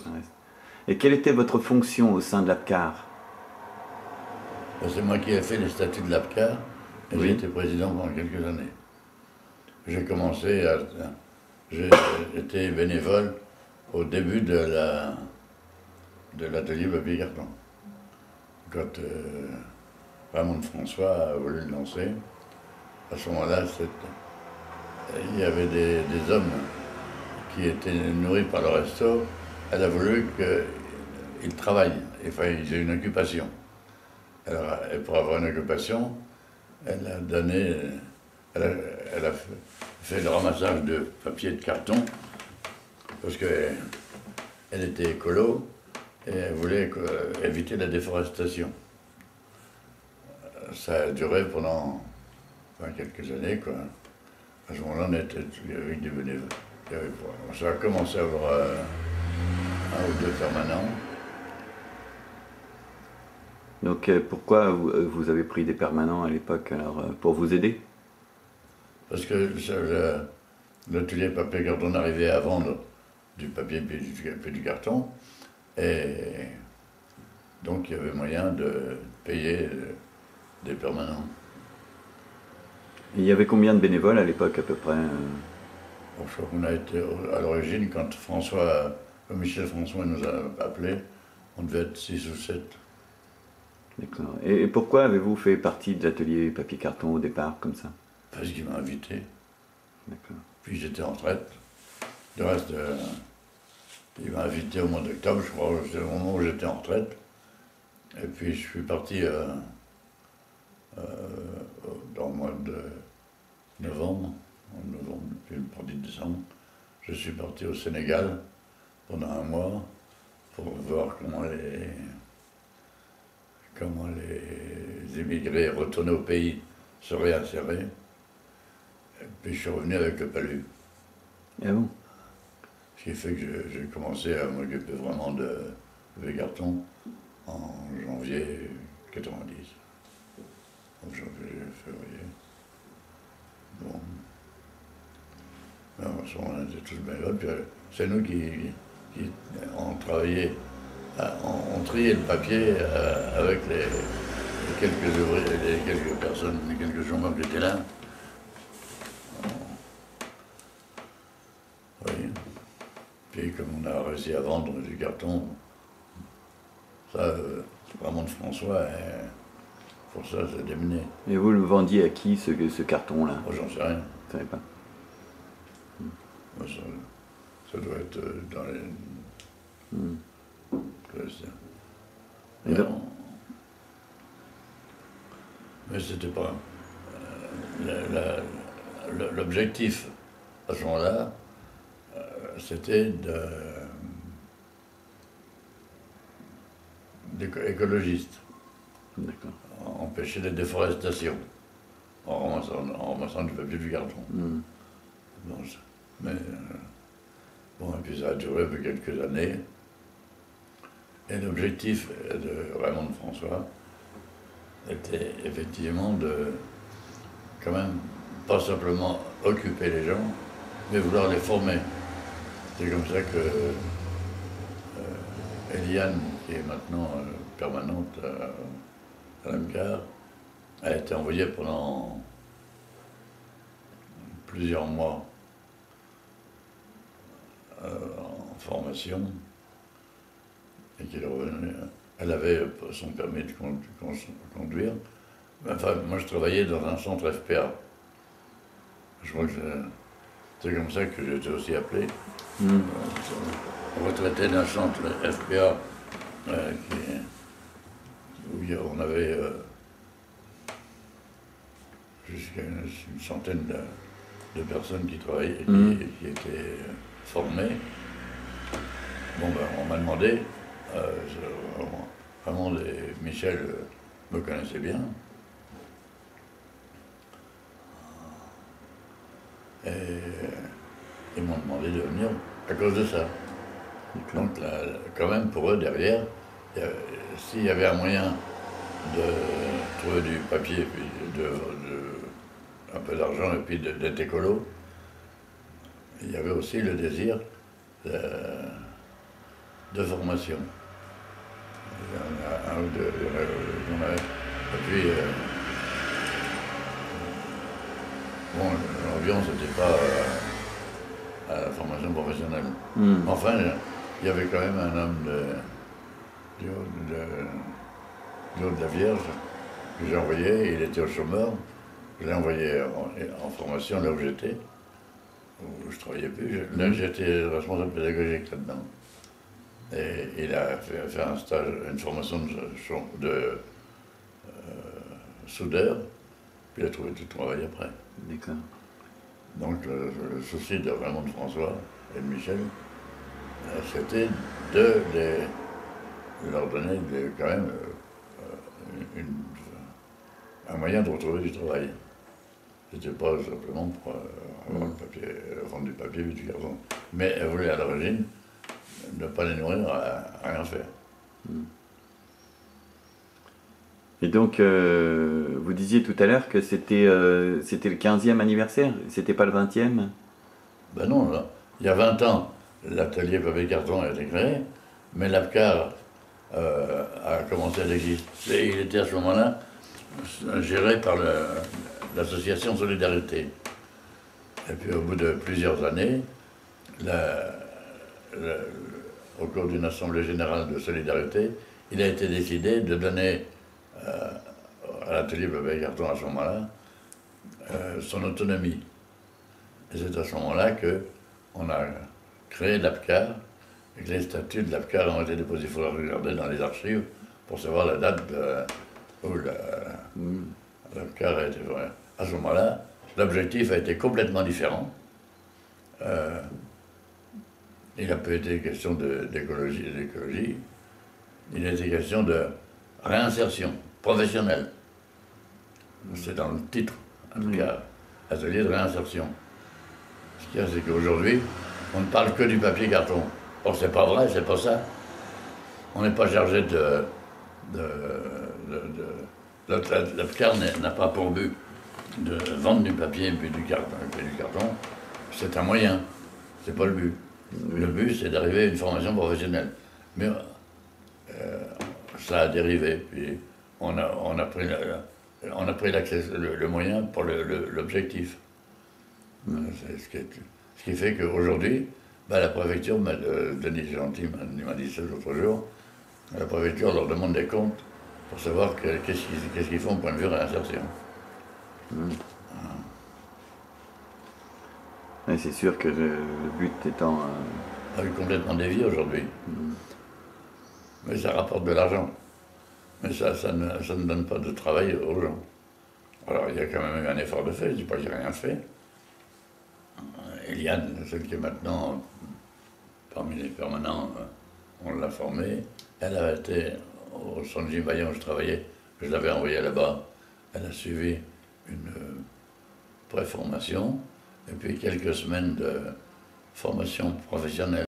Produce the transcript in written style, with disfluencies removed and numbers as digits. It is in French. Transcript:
ça reste. Et quelle était votre fonction au sein de l'APCAR? C'est moi qui ai fait les statuts de l'APCAR et Oui. j'ai été président pendant quelques années. J'ai commencé à. J'ai été bénévole au début de l'atelier papier carton. Quand Raymond François a voulu le lancer, à ce moment-là, il y avait des hommes qui étaient nourris par le resto. Elle a voulu qu'ils travaillent, enfin, ils aient une occupation. Alors, et pour avoir une occupation, elle a donné, elle a fait le ramassage de papier et de carton, parce qu'elle était écolo et elle voulait éviter la déforestation. Ça a duré pendant quelques années, quoi. À ce moment-là, on était avec des bénévoles. Ça a commencé à avoir un ou deux permanents. Donc pourquoi vous avez pris des permanents à l'époque, alors pour vous aider? Parce que l'atelier papier carton arrivait à vendre du papier et du carton. Et donc il y avait moyen de payer des permanents. Et il y avait combien de bénévoles à l'époque à peu près? Bon, je crois qu'on a été à l'origine, quand Michel François nous a appelés, on devait être 6 ou 7. D'accord. Et pourquoi avez-vous fait partie de l'atelier papier-carton au départ, comme ça? Parce qu'il m'a invité. D'accord. Puis j'étais en retraite. Le reste, il m'a invité au mois d'octobre, je crois, c'était le moment où j'étais en retraite. Et puis je suis parti dans le mois de novembre, puis une partie de décembre. Je suis parti au Sénégal pendant un mois pour voir comment les immigrés retournés au pays se réinséraient. Et puis je suis revenu avec le palu. Ah bon? Ce qui fait que j'ai commencé à m'occuper vraiment de carton en janvier 90. En janvier, février. Bon. Alors, on était tous bénévoles. Puis c'est nous qui ont travaillé, on triait le papier avec les quelques ouvriers, les quelques personnes, les quelques gendarmes qui étaient là. Oui. Puis comme on a réussi à vendre du carton, ça, Raymond François, pour ça, ça a démené. Et vous le vendiez à qui, ce carton-là? Moi, j'en sais rien. Vous savez pas? Moi, ça doit être dans les... Et donc- Mais c'était pas... L'objectif, à ce moment-là, c'était écologiste. D'accord. Empêcher la déforestation en ramassant du papier et du carton. Bon, mais bon, et puis ça a duré quelques années. Et l'objectif de Raymond François était effectivement de, quand même, pas simplement occuper les gens, mais vouloir les former. C'est comme ça que Eliane, qui est maintenant permanente à l'APCAR, a été envoyée pendant plusieurs mois en formation et qu'elle est revenue. Elle avait son permis de conduire. Enfin, moi, je travaillais dans un centre FPA. Je crois que c'est comme ça que j'ai été aussi appelé. Retraité d'un centre FPA où on avait jusqu'à une centaine de personnes qui travaillaient, qui étaient formées. Bon, ben, on m'a demandé, Raymond et Michel me connaissaient bien. Et ils m'ont demandé de venir à cause de ça. Donc, là, quand même, pour eux, derrière, s'il y avait un moyen de trouver du papier, puis un peu d'argent, et puis d'être écolo, il y avait aussi le désir de formation. Il y en a un ou deux, il y en a. Et puis, bon, l'ambiance n'était pas à la formation professionnelle. Enfin, il y avait quand même un homme du haut de la Vierge que j'ai envoyé, il était au chômeur. Je l'ai envoyé en formation là où j'étais, où je ne travaillais plus. Là, j'étais responsable pédagogique là-dedans. Et il a fait un stage, une formation de soudeur, puis il a trouvé du travail après. D'accord. Donc le souci de Raymond de François et de Michel, c'était de leur donner quand même un moyen de retrouver du travail. C'était pas simplement pour avoir le papier, vendre du papier et du carton. Mais elle voulait à l'origine ne pas les nourrir à rien faire. Et donc, vous disiez tout à l'heure que c'était le 15e anniversaire, c'était pas le 20e? Ben non, là, il y a 20 ans, l'atelier papier carton a été créé, mais l'APCAR a commencé à exister. Il était à ce moment-là géré par l'association Solidarité. Et puis au bout de plusieurs années, au cours d'une assemblée générale de Solidarité, il a été décidé de donner à l'atelier papier carton à ce moment-là son autonomie. Et c'est à ce moment-là qu'on a créé l'APCAR, et que les statuts de l'APCAR ont été déposés. Il faut regarder dans les archives pour savoir la date où l'APCAR a été fait. À ce moment-là, l'objectif a été complètement différent. Il n'a pas été question d'écologie, il a été question de réinsertion professionnelle. C'est dans le titre, APCAR, atelier de réinsertion. Ce qu'il y a, c'est qu'aujourd'hui, on ne parle que du papier carton. Or, c'est pas vrai, c'est pas ça. On n'est pas chargé l'APCAR n'a pas pour but de vendre du papier et puis du carton. C'est un moyen, c'est pas le but. Le but, c'est d'arriver à une formation professionnelle. Mais ça a dérivé, puis on a pris le moyen pour l'objectif. Ce qui fait qu'aujourd'hui, la préfecture, Denis Gentil m'a dit ça l'autre jour, la préfecture leur demande des comptes pour savoir qu'est-ce qu'ils font au point de vue réinsertion. Ouais, c'est sûr que le but étant... A eu complètement dévié aujourd'hui. Mais ça rapporte de l'argent. Mais ça ne donne pas de travail aux gens. Alors il y a quand même eu un effort de fait, je ne dis pas que j'ai rien fait. Eliane, celle qui est maintenant parmi les permanents, on l'a formée. Elle a été au centre Jim Vaillant où je travaillais, je l'avais envoyée là-bas. Elle a suivi une préformation et puis quelques semaines de formation professionnelle.